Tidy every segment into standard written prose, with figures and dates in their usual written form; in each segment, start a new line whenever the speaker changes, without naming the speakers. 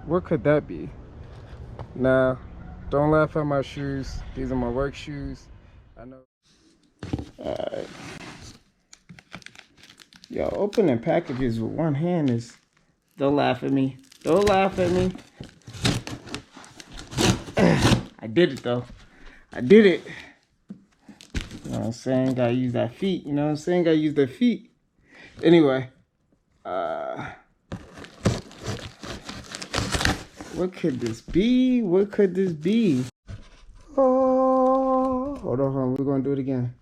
What could that be? Now, don't laugh at my shoes. These are my work shoes. I know. Alright. Yo, opening packages with one hand is... Don't laugh at me. Don't laugh at me. I did it though. I did it. You know what I'm saying? Gotta use that feet. You know what I'm saying? Gotta use their feet. Anyway. What could this be? What could this be? Oh, hold on. We're gonna do it again.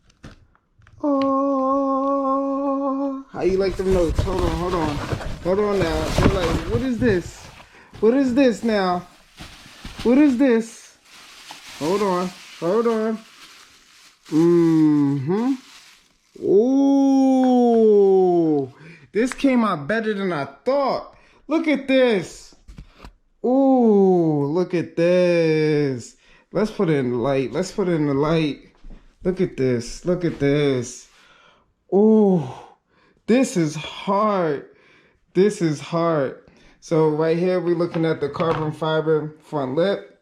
Oh, how you like them notes? Hold on. Hold on now. They're like, what is this? What is this now? What is this? Hold on. Ooh, this came out better than I thought. Look at this. Ooh, look at this. Let's put it in the light. Look at this. Ooh, this is hard. So right here, we're looking at the carbon fiber front lip.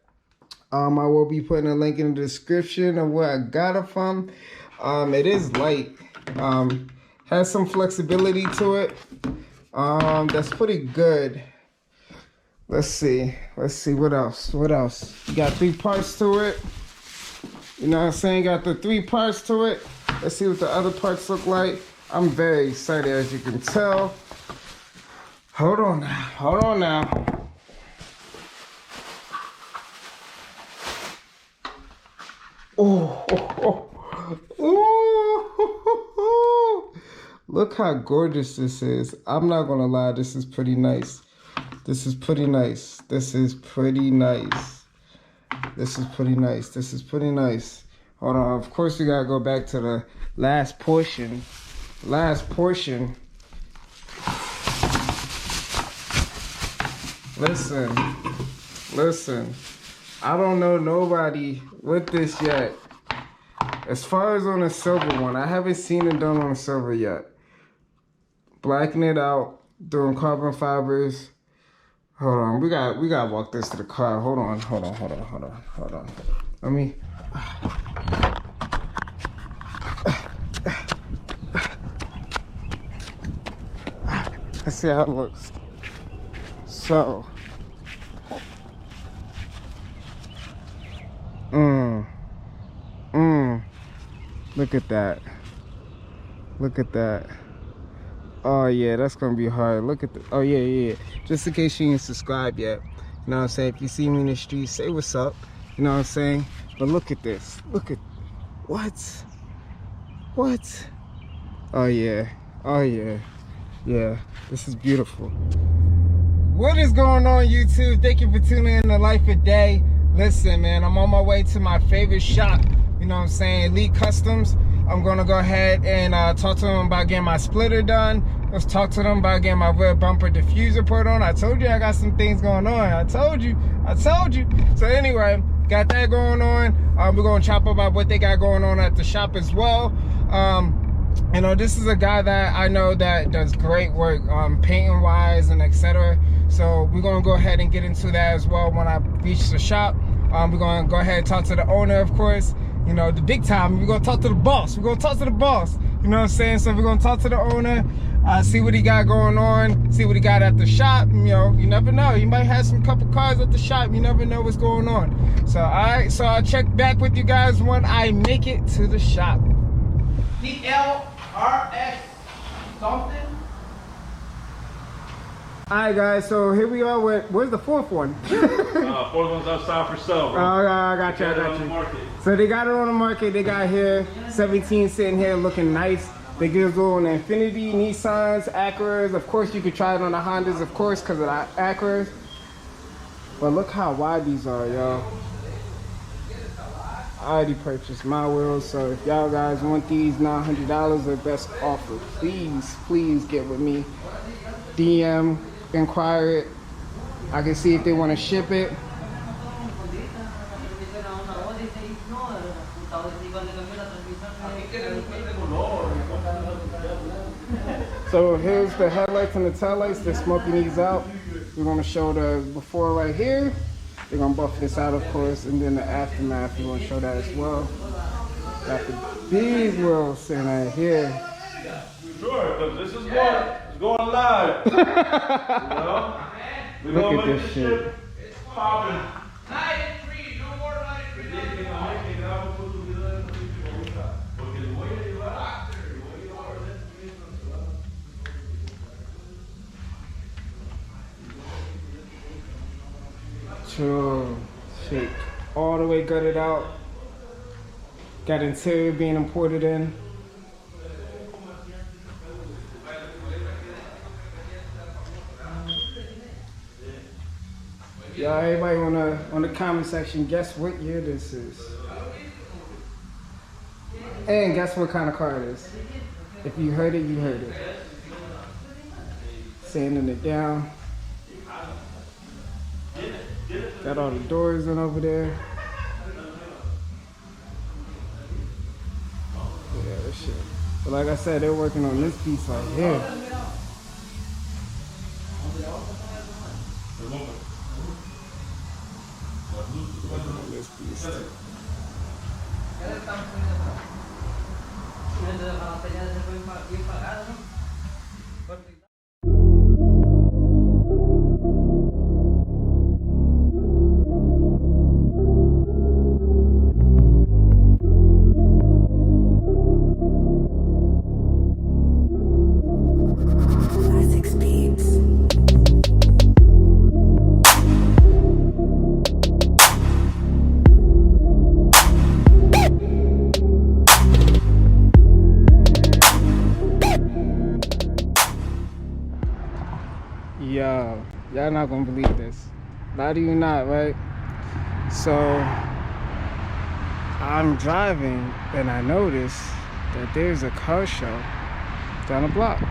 I will be putting a link in the description of where I got it from. It is light. Has some flexibility to it. That's pretty good. Let's see what else. You got 3 parts to it. You know what I'm saying? Got the 3 parts to it. Let's see what the other parts look like. I'm very excited, as you can tell. Hold on now. Oh. Look how gorgeous this is. I'm not gonna lie, this is pretty nice. Hold on, of course we gotta go back to the last portion. Listen. I don't know nobody with this yet. As far as on the silver one, I haven't seen it done on the silver yet. Blacking it out, doing carbon fibers. Hold on, we gotta walk this to the car. Hold on. Let me. Let's see how it looks. So. Look at that. Oh yeah, that's gonna be hard. Look at the, oh yeah. Just in case you ain't subscribed yet. You know what I'm saying? If you see me in the street, say what's up. You know what I'm saying? But look at this. Look at, what? Oh yeah. Yeah, this is beautiful. What is going on, YouTube? Thank you for tuning in to Life a Day. Listen, man, I'm on my way to my favorite shop. You know what I'm saying? Elite Kustomz. I'm gonna go ahead and talk to them about getting my splitter done. Let's talk to them about getting my rear bumper diffuser put on. I told you I got some things going on. I told you. So anyway, got that going on. We're gonna chop about what they got going on at the shop as well. You know, this is a guy that I know that does great work, painting wise and etc. So we're gonna go ahead and get into that as well when I reach the shop. We're gonna go ahead and talk to the owner, of course. You know, the big time. We're gonna talk to the boss. You know what I'm saying? So we're gonna talk to the owner, see what he got going on, see what he got at the shop. You know, you never know. He might have some couple cars at the shop. You never know what's going on. So alright, so I'll check back with you guys when I make it to the shop. DLRX something. Alright guys, so here we are with, where's the fourth one?
Fourth one's outside for sale, bro.
Oh, I got you. So they got it on the market. They got here 17 sitting here looking nice. They give it on Infiniti, Nissans, Acuras. Of course, you could try it on the Hondas, of course, because of the Acuras. But look how wide these are, yo. I already purchased my wheels, so if y'all guys want these $900, the best offer, please get with me. DM, inquire it. I can see if they want to ship it. So here's the headlights and the taillights. They're smoking these out. we're gonna show the before right here. We're gonna buff this out, of course, and then the aftermath, we're gonna show that as well. Got the big wheels sitting right here.
Sure, because this is going live. You know?
Look at this shit.
Popping.
True. Shit. All the way gutted out. Got interior being imported in. Y'all, everybody on the comment section, guess what year this is. And guess what kind of car it is. If you heard it, you heard it. Sanding it down. Got all the doors in over there. Yeah, this shit. But like I said, they're working on this piece right here. This piece too. Yo, y'all not gonna believe this. Lie to you not, right? So I'm driving and I notice that there's a car show down the block.